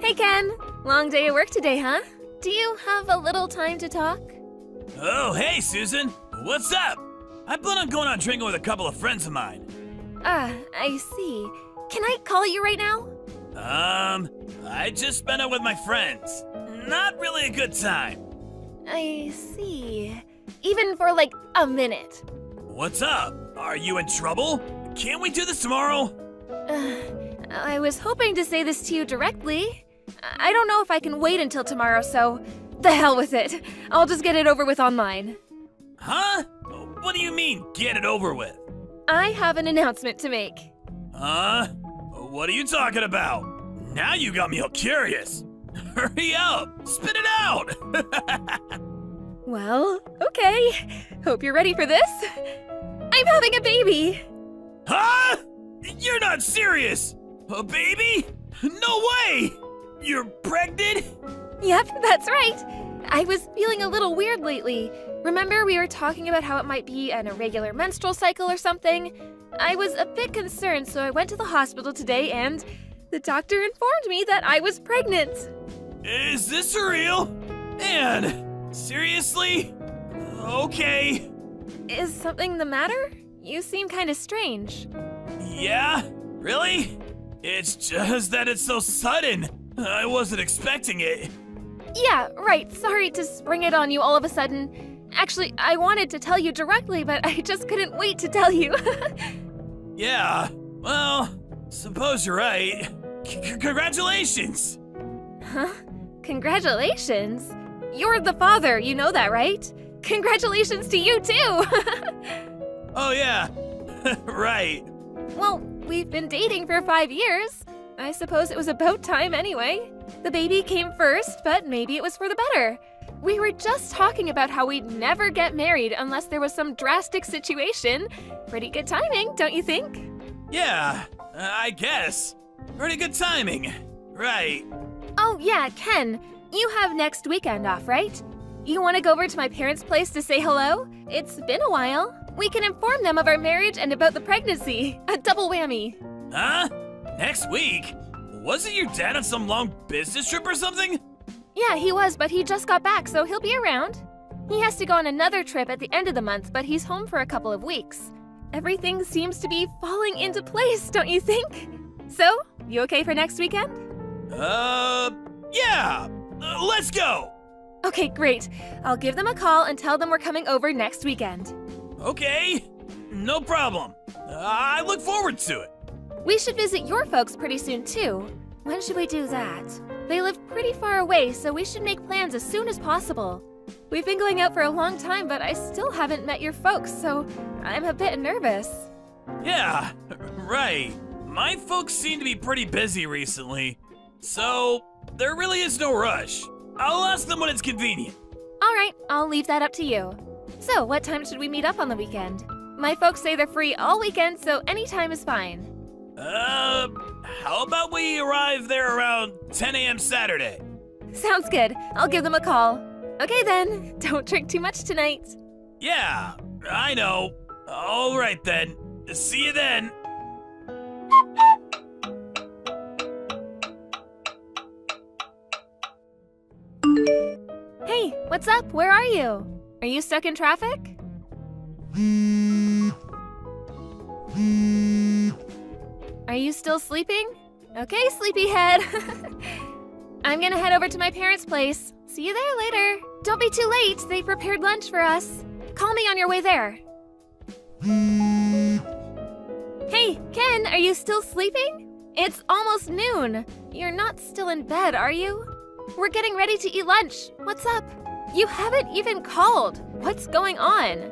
Hey Ken, long day at work today, huh? Do you have a little time to talk? Oh, hey Susan, what's up? I plan on going out drinking with a couple of friends of mine. I see. Can I call you right now? I just spent it with my friends. Not really a good time. I see. Even for like a minute. What's up? Are you in trouble? Can't we do this tomorrow? I was hoping to say this to you directly. I don't know if I can wait until tomorrow, so the hell with it. I'll just get it over with online. Huh? What do you mean, get it over with? I have an announcement to make. Huh? What are you talking about? Now you got me all curious. Hurry up! Spit it out! Well, okay. Hope you're ready for this. I'm having a baby! Huh? You're not serious! A baby? No way! You're pregnant? Yep, that's right. I was feeling a little weird lately. Remember we were talking about how it might be an irregular menstrual cycle or something? I was a bit concerned, so I went to the hospital today and the doctor informed me that I was pregnant. Is this real? Anne, seriously? Okay. Is something the matter? You seem kind of strange. Yeah? Really? It's just that it's so sudden. I wasn't expecting it. Yeah, right. Sorry to spring it on you all of a sudden. Actually, I wanted to tell you directly, but I just couldn't wait to tell you. Yeah, well, suppose you're right. Congratulations! Huh? Congratulations? You're the father, you know that, right? Congratulations to you, too! Oh, yeah, right. Well, we've been dating for 5 years. I suppose it was about time anyway. The baby came first, but maybe it was for the better. We were just talking about how we'd never get married unless there was some drastic situation. Pretty good timing, don't you think? Yeah, I guess. Pretty good timing. Right. Oh yeah, Ken, you have next weekend off, right? You want to go over to my parents' place to say hello? It's been a while. We can inform them of our marriage and about the pregnancy. A double whammy. Huh? Next week? Wasn't your dad on some long business trip or something? Yeah, he was, but he just got back, so he'll be around. He has to go on another trip at the end of the month, but he's home for a couple of weeks. Everything seems to be falling into place, don't you think? So, you okay for next weekend? Yeah! Let's go! Okay, great. I'll give them a call and tell them we're coming over next weekend. Okay, no problem. I look forward to it. We should visit your folks pretty soon, too. When should we do that? They live pretty far away, so we should make plans as soon as possible. We've been going out for a long time, but I still haven't met your folks, so I'm a bit nervous. Yeah, right. My folks seem to be pretty busy recently, so there really is no rush. I'll ask them when it's convenient. All right, I'll leave that up to you. So, what time should we meet up on the weekend? My folks say they're free all weekend, so any time is fine. How about we arrive there around 10 a.m. Saturday? Sounds good. I'll give them a call. Okay then, don't drink too much tonight. Yeah, I know. All right then. See you then. Hey, what's up? Where are you? Are you stuck in traffic? Are you still sleeping? Okay, sleepyhead. I'm gonna head over to my parents' place. See you there later. Don't be too late. They prepared lunch for us. Call me on your way there. Hey, Ken, are you still sleeping? It's almost noon. You're not still in bed, are you? We're getting ready to eat lunch. What's up? You haven't even called. What's going on?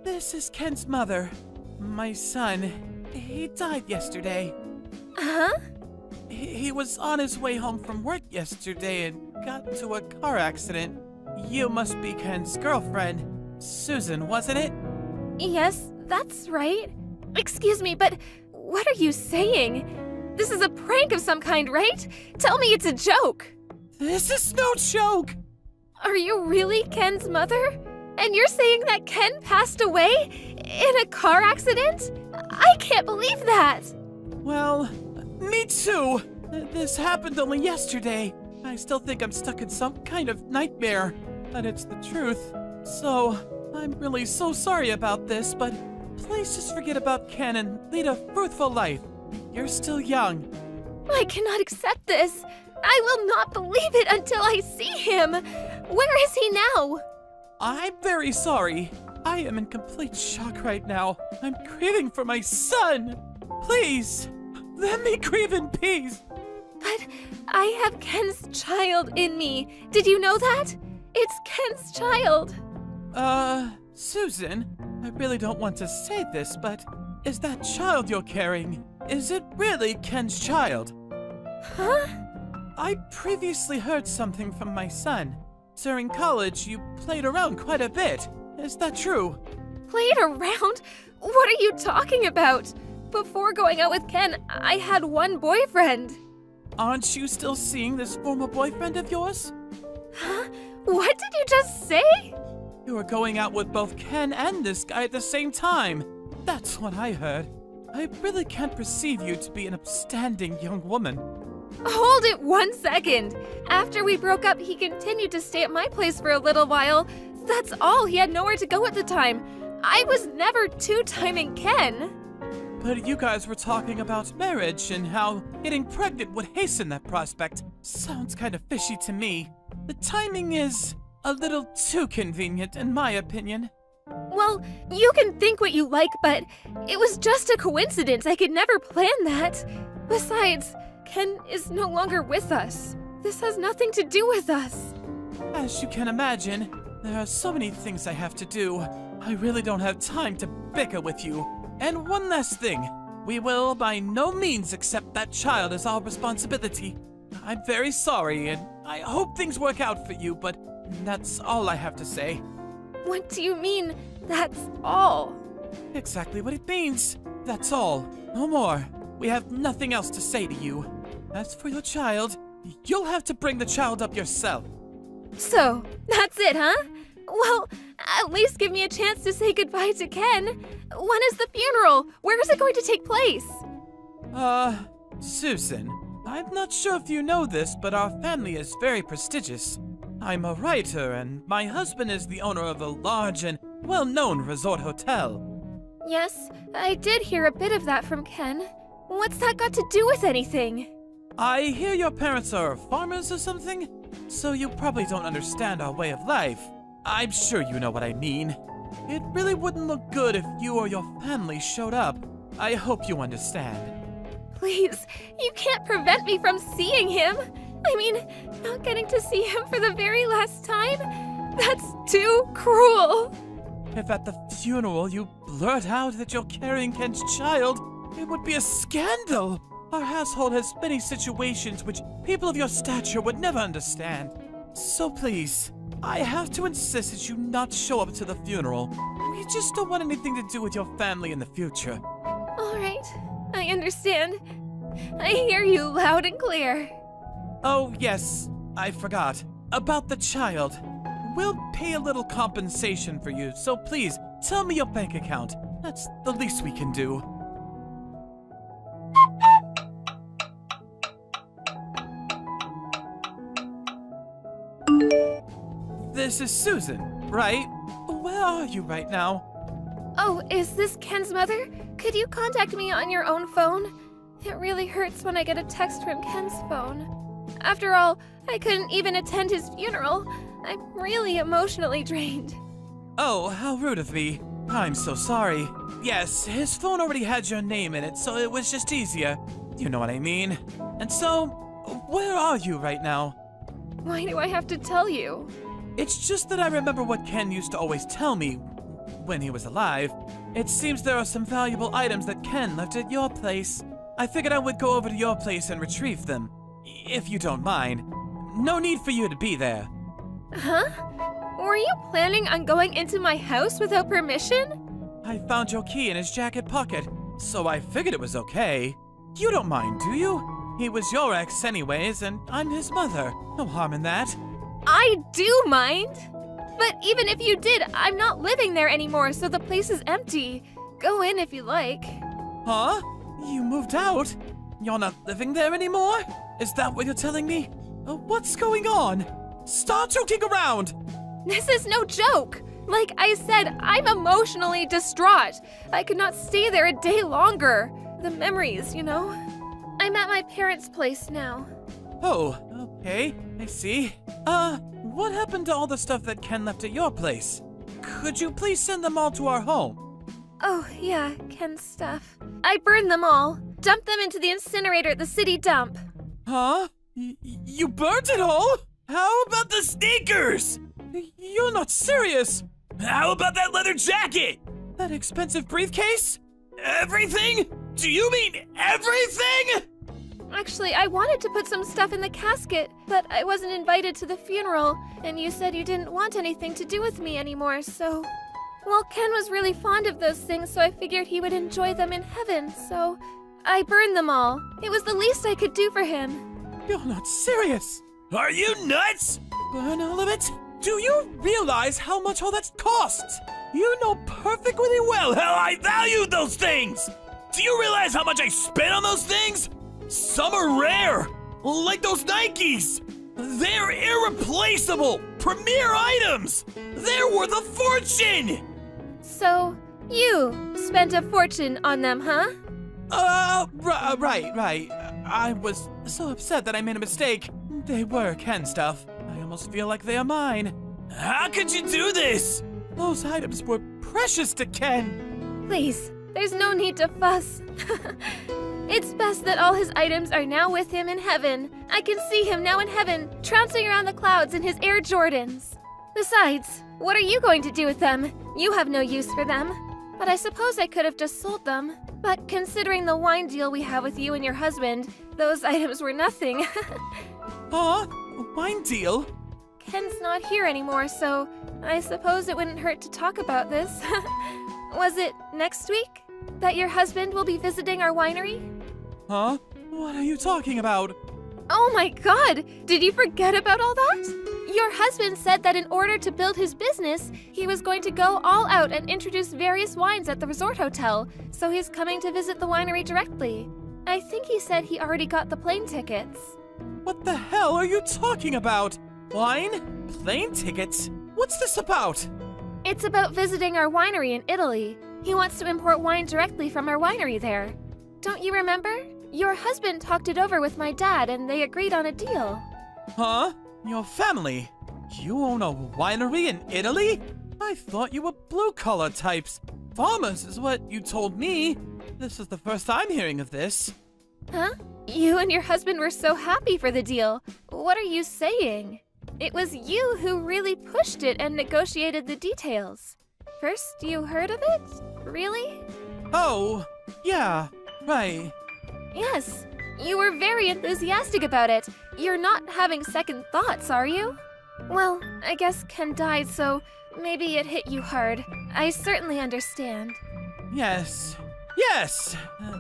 This is Ken's mother. My son. He died yesterday. Huh? He was on his way home from work yesterday and got into a car accident. You must be Ken's girlfriend. Susan, wasn't it? Yes, that's right. Excuse me, but what are you saying? This is a prank of some kind, right? Tell me it's a joke. This is no joke. Are you really Ken's mother? And you're saying that Ken passed away in a car accident? I can't believe that. Well, me too. This happened only yesterday. I still think I'm stuck in some kind of nightmare, but it's the truth. So, I'm really so sorry about this, but please just forget about Ken and lead a fruitful life. You're still young. I cannot accept this. I will not believe it until I see him. Where is he now? I'm very sorry. I am in complete shock right now. I'm grieving for my son. Please, let me grieve in peace. But I have Ken's child in me. Did you know that? It's Ken's child. Susan, I really don't want to say this, but is that child you're carrying, is it really Ken's child? Huh? I previously heard something from my son. During college, you played around quite a bit. Is that true? Played around? What are you talking about? Before going out with Ken, I had one boyfriend. Aren't you still seeing this former boyfriend of yours? Huh? What did you just say? You were going out with both Ken and this guy at the same time. That's what I heard. I really can't perceive you to be an upstanding young woman. Hold it 1 second. After we broke up, he continued to stay at my place for a little while. That's all. He had nowhere to go at the time. I was never two-timing Ken. But you guys were talking about marriage and how getting pregnant would hasten that prospect. Sounds kind of fishy to me. The timing is a little too convenient, in my opinion. Well, you can think what you like, but it was just a coincidence. I could never plan that. Besides, Ken is no longer with us. This has nothing to do with us. As you can imagine, there are so many things I have to do. I really don't have time to bicker with you. And one last thing, we will by no means accept that child as our responsibility. I'm very sorry, and I hope things work out for you, but that's all I have to say. What do you mean, that's all? Exactly what it means. That's all. No more. We have nothing else to say to you. As for your child, you'll have to bring the child up yourself. So, that's it, huh? Well, at least give me a chance to say goodbye to Ken. When is the funeral? Where is it going to take place? Susan, I'm not sure if you know this, but our family is very prestigious. I'm a writer, and my husband is the owner of a large and well-known resort hotel. Yes, I did hear a bit of that from Ken. What's that got to do with anything? I hear your parents are farmers or something, so you probably don't understand our way of life. I'm sure you know what I mean. It really wouldn't look good if you or your family showed up. I hope you understand. Please, you can't prevent me from seeing him. I mean, not getting to see him for the very last time? That's too cruel. If at the funeral you blurt out that you're carrying Ken's child, it would be a scandal. Our household has many situations which people of your stature would never understand. So please, I have to insist that you not show up to the funeral. We just don't want anything to do with your family in the future. All right, I understand. I hear you loud and clear. Oh, yes, I forgot. About the child. We'll pay a little compensation for you, so please, tell me your bank account. That's the least we can do. This is Susan, right? Where are you right now? Oh, is this Ken's mother? Could you contact me on your own phone? It really hurts when I get a text from Ken's phone. After all, I couldn't even attend his funeral. I'm really emotionally drained. Oh, how rude of me. I'm so sorry. Yes, his phone already had your name in it, so it was just easier. You know what I mean. And so, where are you right now? Why do I have to tell you? It's just that I remember what Ken used to always tell me when he was alive. It seems there are some valuable items that Ken left at your place. I figured I would go over to your place and retrieve them, if you don't mind. No need for you to be there. Huh? Were you planning on going into my house without permission? I found your key in his jacket pocket, so I figured it was okay. You don't mind, do you? He was your ex anyways, and I'm his mother. No harm in that. I do mind. But even if you did, I'm not living there anymore, so the place is empty. Go in if you like. Huh? You moved out? You're not living there anymore? Is that what you're telling me? What's going on? Stop joking around! This is no joke. Like I said, I'm emotionally distraught. I could not stay there a day longer. The memories, you know. I'm at my parents' place now. Oh, okay. I see. What happened to all the stuff that Ken left at your place? Could you please send them all to our home? Oh, yeah, Ken's stuff. I burned them all. Dumped them into the incinerator at the city dump. Huh? You burnt it all? How about the sneakers? You're not serious! How about that leather jacket? That expensive briefcase? Everything? Do you mean everything? Actually, I wanted to put some stuff in the casket, but I wasn't invited to the funeral, and you said you didn't want anything to do with me anymore, so... Well, Ken was really fond of those things, so I figured he would enjoy them in heaven, so... I burned them all. It was the least I could do for him. You're not serious! Are you nuts? Burn all of it? Do you realize how much all that costs? You know perfectly well Well, I value those things! Do you realize how much I spent on those things? Some are rare, like those Nikes. They're irreplaceable, premier items. They're worth a fortune. So, you spent a fortune on them, huh? Right. I was so upset that I made a mistake. They were Ken stuff. I almost feel like they are mine. How could you do this? Those items were precious to Ken. Please, there's no need to fuss. It's best that all his items are now with him in heaven. I can see him now in heaven, trouncing around the clouds in his Air Jordans. Besides, what are you going to do with them? You have no use for them. But I suppose I could have just sold them. But considering the wine deal we have with you and your husband, those items were nothing. Huh? A wine deal? Ken's not here anymore, so I suppose it wouldn't hurt to talk about this. Was it next week that your husband will be visiting our winery? Huh? What are you talking about? Oh my god! Did you forget about all that? Your husband said that in order to build his business, he was going to go all out and introduce various wines at the resort hotel, so he's coming to visit the winery directly. I think he said he already got the plane tickets. What the hell are you talking about? Wine? Plane tickets? What's this about? It's about visiting our winery in Italy. He wants to import wine directly from our winery there. Don't you remember? Your husband talked it over with my dad and they agreed on a deal. Huh? Your family? You own a winery in Italy? I thought you were blue-collar types. Farmers is what you told me. This is the first I'm hearing of this. Huh? You and your husband were so happy for the deal. What are you saying? It was you who really pushed it and negotiated the details. First, you heard of it? Really? Oh, yeah, right. Yes, you were very enthusiastic about it. You're not having second thoughts, are you? Well, I guess Ken died, so maybe it hit you hard. I certainly understand. Yes,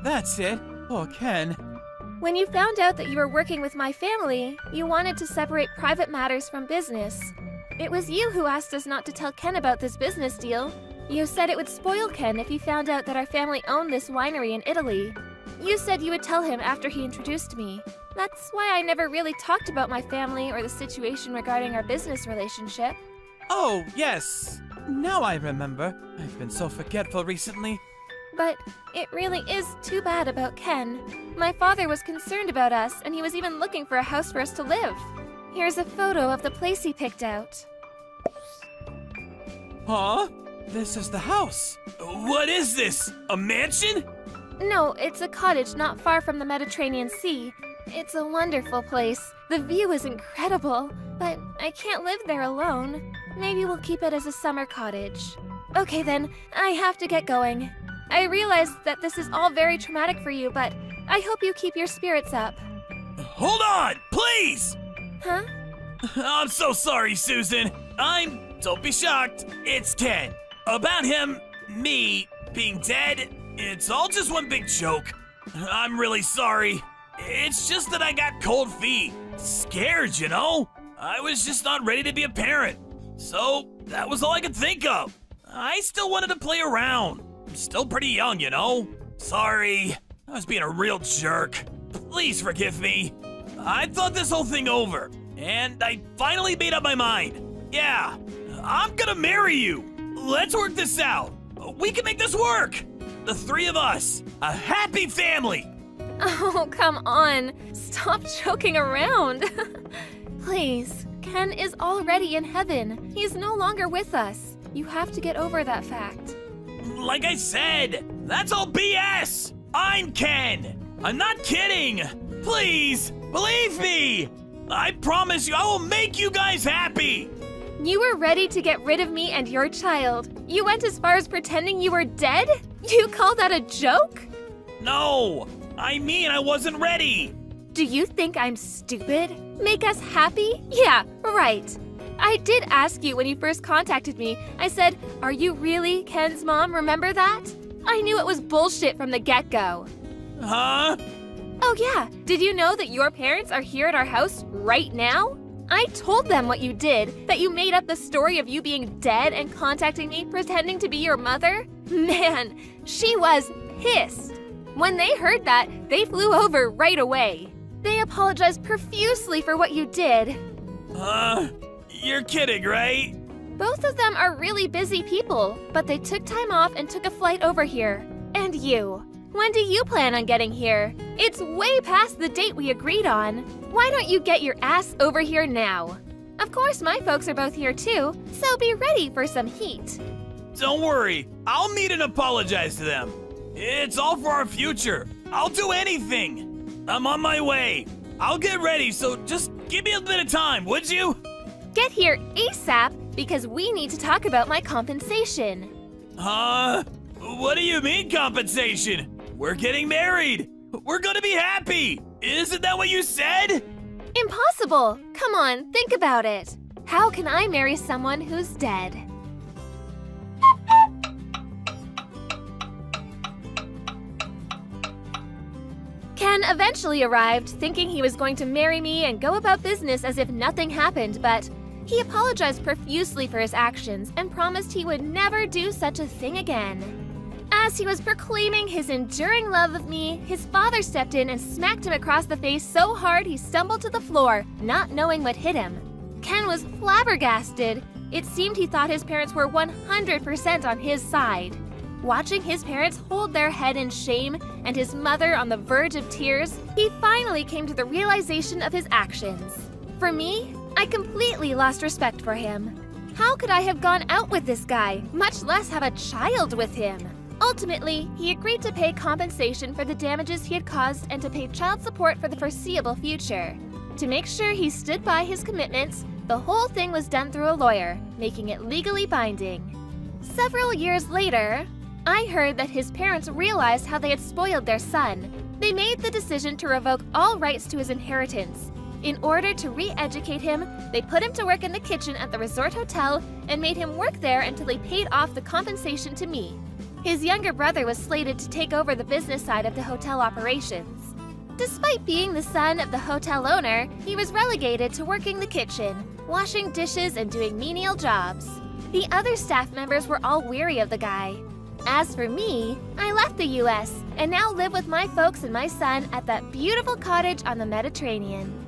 that's it. Poor Ken. When you found out that you were working with my family, you wanted to separate private matters from business. It was you who asked us not to tell Ken about this business deal. You said it would spoil Ken if he found out that our family owned this winery in Italy. You said you would tell him after he introduced me. That's why I never really talked about my family or the situation regarding our business relationship. Oh, yes. Now I remember. I've been so forgetful recently. But it really is too bad about Ken. My father was concerned about us, and he was even looking for a house for us to live. Here's a photo of the place he picked out. Huh? This is the house. What is this? A mansion? No, it's a cottage not far from the Mediterranean Sea. It's a wonderful place. The view is incredible, but I can't live there alone. Maybe we'll keep it as a summer cottage. Okay then, I have to get going. I realize that this is all very traumatic for you, but I hope you keep your spirits up. Hold on, please! Huh? I'm so sorry, Susan. Don't be shocked, it's Ken. About him, me, being dead, it's all just one big joke. I'm really sorry. It's just that I got cold feet. Scared, you know? I was just not ready to be a parent. So, that was all I could think of. I still wanted to play around. I'm still pretty young, you know? Sorry. I was being a real jerk. Please forgive me. I thought this whole thing over, and I finally made up my mind. Yeah, I'm gonna marry you. Let's work this out. We can make this work. The three of us, a happy family. Oh, come on. Stop joking around. Please, Ken is already in heaven. He's no longer with us. You have to get over that fact. Like I said, that's all BS. I'm Ken. I'm not kidding. Please, believe me. I promise you I will make you guys happy. You were ready to get rid of me and your child. You went as far as pretending you were dead? You call that a joke? No, I mean I wasn't ready. Do you think I'm stupid? Make us happy? Yeah, right. I did ask you when you first contacted me. I said, "Are you really Ken's mom? Remember that?" I knew it was bullshit from the get-go. Huh? Oh yeah, did you know that your parents are here at our house right now? I told them what you did, that you made up the story of you being dead and contacting me pretending to be your mother. Man, she was pissed. When they heard that, they flew over right away. They apologized profusely for what you did. You're kidding, right? Both of them are really busy people, but they took time off and took a flight over here. And you? When do you plan on getting here? It's way past the date we agreed on. Why don't you get your ass over here now? Of course, my folks are both here too, so be ready for some heat. Don't worry, I'll meet and apologize to them. It's all for our future. I'll do anything. I'm on my way. I'll get ready, so just give me a bit of time, would you? Get here ASAP because we need to talk about my compensation. Huh? What do you mean compensation? We're getting married. We're gonna be happy. Isn't that what you said? Impossible. Come on, think about it. How can I marry someone who's dead? Ken eventually arrived, thinking he was going to marry me and go about business as if nothing happened, but he apologized profusely for his actions and promised he would never do such a thing again. As he was proclaiming his enduring love of me, his father stepped in and smacked him across the face so hard he stumbled to the floor, not knowing what hit him. Ken was flabbergasted. It seemed he thought his parents were 100% on his side. Watching his parents hold their head in shame and his mother on the verge of tears, he finally came to the realization of his actions. For me, I completely lost respect for him. How could I have gone out with this guy, much less have a child with him? Ultimately, he agreed to pay compensation for the damages he had caused and to pay child support for the foreseeable future. To make sure he stood by his commitments, the whole thing was done through a lawyer, making it legally binding. Several years later, I heard that his parents realized how they had spoiled their son. They made the decision to revoke all rights to his inheritance. In order to re-educate him, they put him to work in the kitchen at the resort hotel and made him work there until he paid off the compensation to me. His younger brother was slated to take over the business side of the hotel operations. Despite being the son of the hotel owner, he was relegated to working the kitchen, washing dishes and doing menial jobs. The other staff members were all weary of the guy. As for me, I left the US and now live with my folks and my son at that beautiful cottage on the Mediterranean.